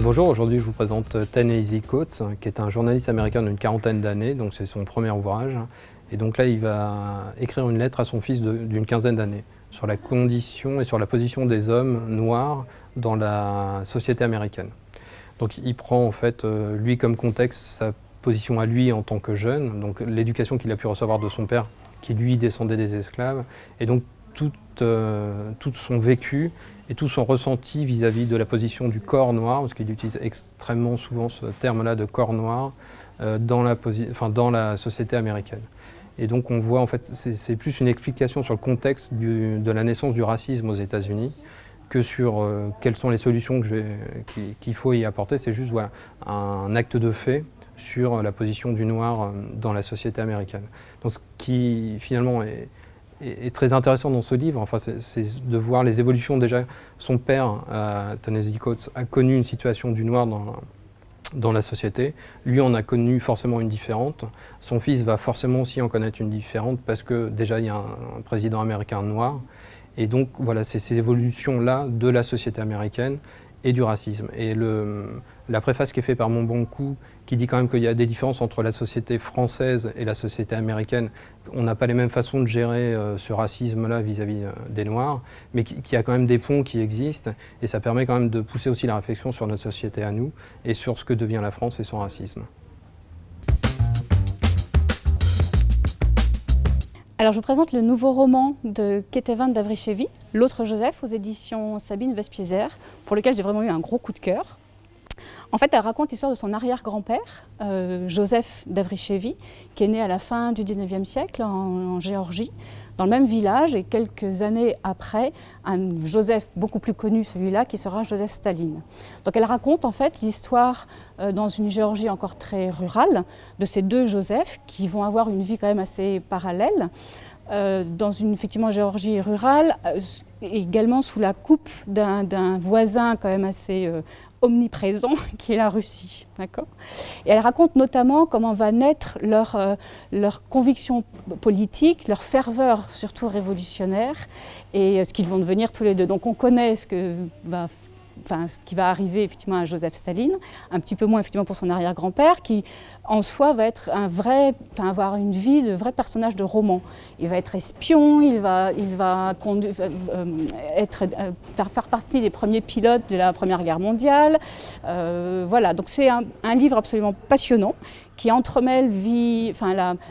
Bonjour, aujourd'hui je vous présente Ta-Nehisi Coates, qui est un journaliste américain d'une quarantaine d'années, donc c'est son premier ouvrage. Et donc là, il va écrire une lettre à son fils d'une quinzaine d'années sur la condition et sur la position des hommes noirs dans la société américaine. Donc il prend en fait, lui comme contexte, sa position à lui en tant que jeune, donc l'éducation qu'il a pu recevoir de son père, qui lui descendait des esclaves, et donc tout son vécu et tout son ressenti vis-à-vis de la position du corps noir, parce qu'il utilise extrêmement souvent ce terme-là de corps noir dans la société américaine. Et donc on voit en fait, c'est plus une explication sur le contexte de la naissance du racisme aux États-Unis que sur quelles sont les solutions qu'il faut y apporter. C'est juste voilà, un acte de fait sur la position du noir dans la société américaine. Donc ce qui finalement est très intéressant dans ce livre, enfin, c'est de voir les évolutions. Déjà, son père, Ta-Nehisi Coates, a connu une situation du noir dans la société. Lui en a connu forcément une différente. Son fils va forcément aussi en connaître une différente parce que déjà il y a un président américain noir. Et donc voilà, c'est ces évolutions-là de la société américaine et du racisme. Et la préface qui est faite par Mon Bon Coup, qui dit quand même qu'il y a des différences entre la société française et la société américaine. On n'a pas les mêmes façons de gérer ce racisme-là vis-à-vis des Noirs, mais qu'il y a quand même des ponts qui existent, et ça permet quand même de pousser aussi la réflexion sur notre société à nous, et sur ce que devient la France et son racisme. Alors je vous présente le nouveau roman de Ketevan Davrichevi, L'autre Joseph, aux éditions Sabine Vespiezer, pour lequel j'ai vraiment eu un gros coup de cœur. En fait, elle raconte l'histoire de son arrière-grand-père, Joseph Davrichevi, qui est né à la fin du 19e siècle en Géorgie, dans le même village, et quelques années après, un Joseph beaucoup plus connu, celui-là, qui sera Joseph Staline. Donc elle raconte en fait l'histoire dans une Géorgie encore très rurale, de ces deux Joseph qui vont avoir une vie quand même assez parallèle. Dans une effectivement Géorgie rurale, également sous la coupe d'un voisin quand même assez omniprésent, qui est la Russie. D'accord ? Et elle raconte notamment comment va naître leur conviction politique, leur ferveur surtout révolutionnaire, et ce qu'ils vont devenir tous les deux. Donc on connaît ce qui va arriver effectivement à Joseph Staline, un petit peu moins effectivement pour son arrière-grand-père, qui en soi va être avoir une vie de vrai personnage de roman. Il va être espion, il va faire partie des premiers pilotes de la Première Guerre mondiale. Voilà, donc c'est un livre absolument passionnant qui entremêle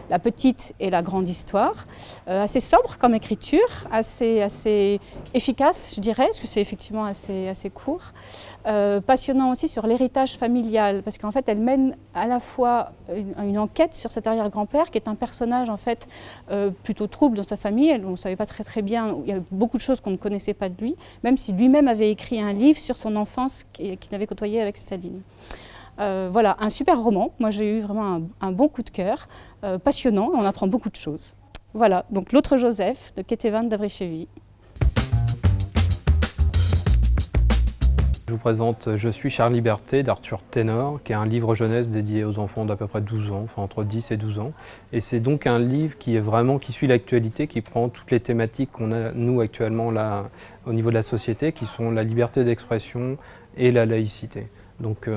la petite et la grande histoire, assez sobre comme écriture, assez efficace, je dirais, parce que c'est effectivement assez court. Passionnant aussi sur l'héritage familial, parce qu'en fait elle mène à la fois une enquête sur cet arrière-grand-père qui est un personnage en fait plutôt trouble dans sa famille. On ne savait pas très bien, il y a beaucoup de choses qu'on ne connaissait pas de lui, même si lui-même avait écrit un livre sur son enfance qu'il avait côtoyé avec Staline. Voilà, un super roman. Moi j'ai eu vraiment un bon coup de cœur, passionnant, on apprend beaucoup de choses. Voilà, donc L'autre Joseph de Ketevan Davrichevi. Je vous présente Je suis Charles Liberté d'Arthur Ténor, qui est un livre jeunesse dédié aux enfants d'à peu près 12 ans, enfin entre 10 et 12 ans. Et c'est donc un livre qui suit l'actualité, qui prend toutes les thématiques qu'on a nous actuellement là au niveau de la société, qui sont la liberté d'expression et la laïcité. Donc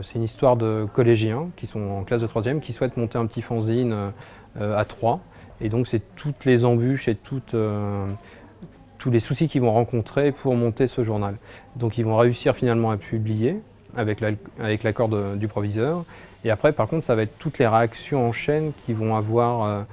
c'est une histoire de collégiens qui sont en classe de 3e, qui souhaitent monter un petit fanzine à 3. Et donc c'est toutes les embûches et tous les soucis qu'ils vont rencontrer pour monter ce journal. Donc ils vont réussir finalement à publier avec l'accord du proviseur. Et après par contre ça va être toutes les réactions en chaîne qu'ils vont avoir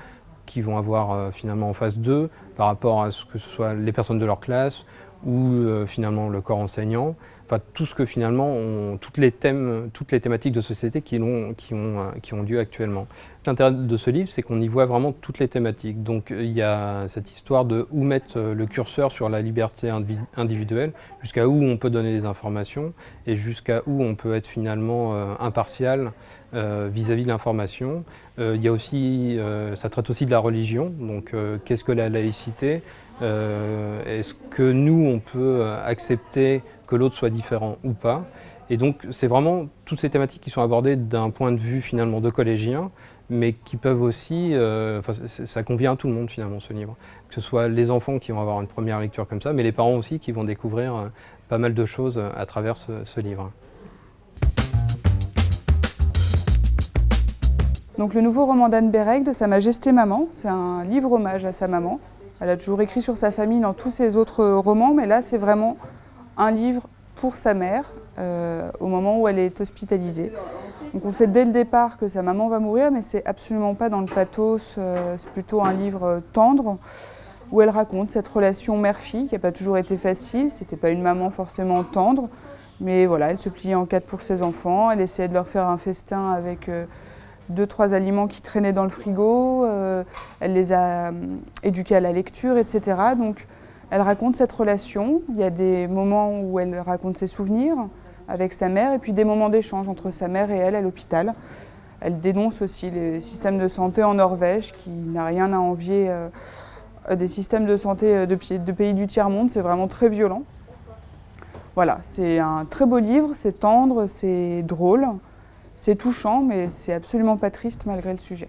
finalement en phase 2 par rapport à ce que ce soit les personnes de leur classe ou finalement le corps enseignant. Enfin, tout ce que finalement, toutes les thématiques de société qui ont lieu actuellement. L'intérêt de ce livre, c'est qu'on y voit vraiment toutes les thématiques. Donc il y a cette histoire de où mettre le curseur sur la liberté individuelle, jusqu'à où on peut donner des informations et jusqu'à où on peut être finalement impartial vis-à-vis de l'information. Il y a aussi, ça traite aussi de la religion, donc qu'est-ce que la laïcité ? Est-ce que nous, on peut accepter que l'autre soit différent ou pas? Et donc, c'est vraiment toutes ces thématiques qui sont abordées d'un point de vue finalement de collégien, mais qui peuvent aussi, ça convient à tout le monde finalement ce livre. Que ce soit les enfants qui vont avoir une première lecture comme ça, mais les parents aussi qui vont découvrir pas mal de choses à travers ce livre. Donc le nouveau roman d'Anne Bérec, de Sa Majesté Maman, c'est un livre hommage à sa maman. Elle a toujours écrit sur sa famille dans tous ses autres romans, mais là c'est vraiment un livre pour sa mère au moment où elle est hospitalisée. Donc on sait dès le départ que sa maman va mourir, mais c'est absolument pas dans le pathos, c'est plutôt un livre tendre où elle raconte cette relation mère-fille qui n'a pas toujours été facile, c'était pas une maman forcément tendre, mais voilà, elle se pliait en quatre pour ses enfants, elle essayait de leur faire un festin avec 2-3 aliments qui traînaient dans le frigo, elle les a éduqués à la lecture, etc. Donc elle raconte cette relation, il y a des moments où elle raconte ses souvenirs avec sa mère et puis des moments d'échange entre sa mère et elle à l'hôpital. Elle dénonce aussi les systèmes de santé en Norvège qui n'a rien à envier des systèmes de santé de pays du tiers-monde, c'est vraiment très violent. Voilà, c'est un très beau livre, c'est tendre, c'est drôle, c'est touchant, mais c'est absolument pas triste malgré le sujet.